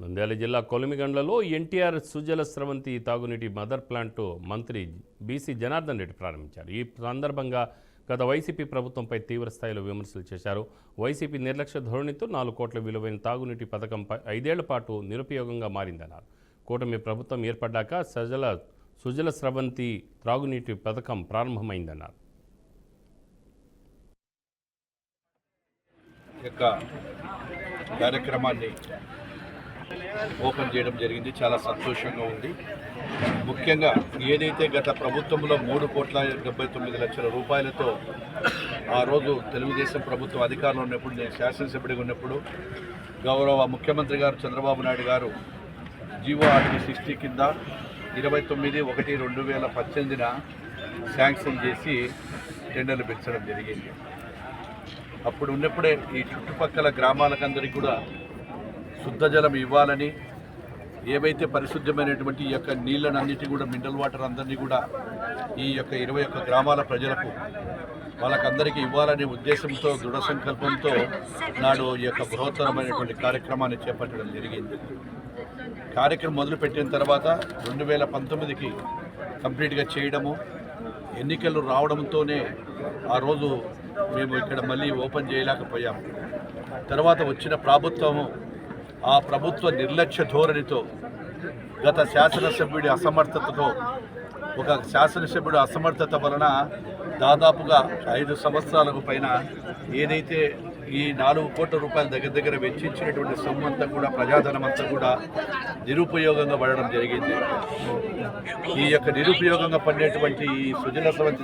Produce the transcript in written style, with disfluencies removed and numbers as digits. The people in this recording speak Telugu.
నంద్యాల జిల్లా కొలిమిగండ్లలో ఎన్టీఆర్ సుజల స్రవంతి తాగునీటి మదర్ ప్లాంట్ మంత్రి బీసీ జనార్దన్ రెడ్డి ప్రారంభించారు. ఈ సందర్భంగా గత వైసీపీ ప్రభుత్వంపై తీవ్ర స్థాయిలో విమర్శలు చేశారు. వైసీపీ నిర్లక్ష్య ధోరణితో 4 కోట్ల విలువైన తాగునీటి పథకంపై 5 ఏళ్ల పాటు నిరుపయోగంగా మారిందన్నారు. కూటమి ప్రభుత్వం ఏర్పడ్డాక సుజల స్రవంతి త్రాగునీటి పథకం ప్రారంభమైందన్నారు. కార్యక్రమాన్ని ఓపెన్ చేయడం జరిగింది. చాలా సంతోషంగా ఉంది. ముఖ్యంగా ఏదైతే గత ప్రభుత్వంలో 3,79,00,000 రూపాయలతో ఆ రోజు తెలుగుదేశం ప్రభుత్వం అధికారంలో ఉన్నప్పుడు, నేను శాసనసభ్యుడిగా ఉన్నప్పుడు గౌరవ ముఖ్యమంత్రి గారు చంద్రబాబు నాయుడు గారు జీవో ఆర్టికల్ 60 కింద 29/1/2018 శాంక్షన్ చేసి టెండర్లు పెంచడం జరిగింది. అప్పుడు ఉన్నప్పుడే ఈ చుట్టుపక్కల గ్రామాలకందరికీ కూడా శుద్ధ జలం ఇవ్వాలని, ఏవైతే పరిశుద్ధమైనటువంటి ఈ యొక్క నీళ్ళనన్నిటి కూడా మినరల్ వాటర్ అందరినీ కూడా ఈ యొక్క 21 గ్రామాల ప్రజలకు వాళ్ళకందరికీ ఇవ్వాలనే ఉద్దేశంతో, దృఢ సంకల్పంతో నాడు ఈ యొక్క బృహత్తరమైనటువంటి కార్యక్రమాన్ని చేపట్టడం జరిగింది. కార్యక్రమం మొదలుపెట్టిన తర్వాత 2019కి కంప్లీట్గా చేయడము, ఎన్నికలు రావడంతోనే ఆ రోజు మేము ఇక్కడ మళ్ళీ ఓపెన్ చేయలేకపోయాము. తర్వాత వచ్చిన ప్రభుత్వము ఆ ప్రభుత్వ నిర్లక్ష్య ధోరణితో, గత శాసనసభ్యుడి అసమర్థతతో, ఒక శాసనసభ్యుడి అసమర్థత వలన దాదాపుగా 5 సంవత్సరాలకు పైన ఏదైతే ఈ 4 కోట్ల రూపాయల దగ్గర వెచ్చించినటువంటి సొమ్ము అంతా కూడా, ప్రజాధనం అంతా కూడా నిరుపయోగంగా పడడం జరిగింది. ఈ యొక్క నిరుపయోగంగా పడినటువంటి ఈ సుజల స్రవంతి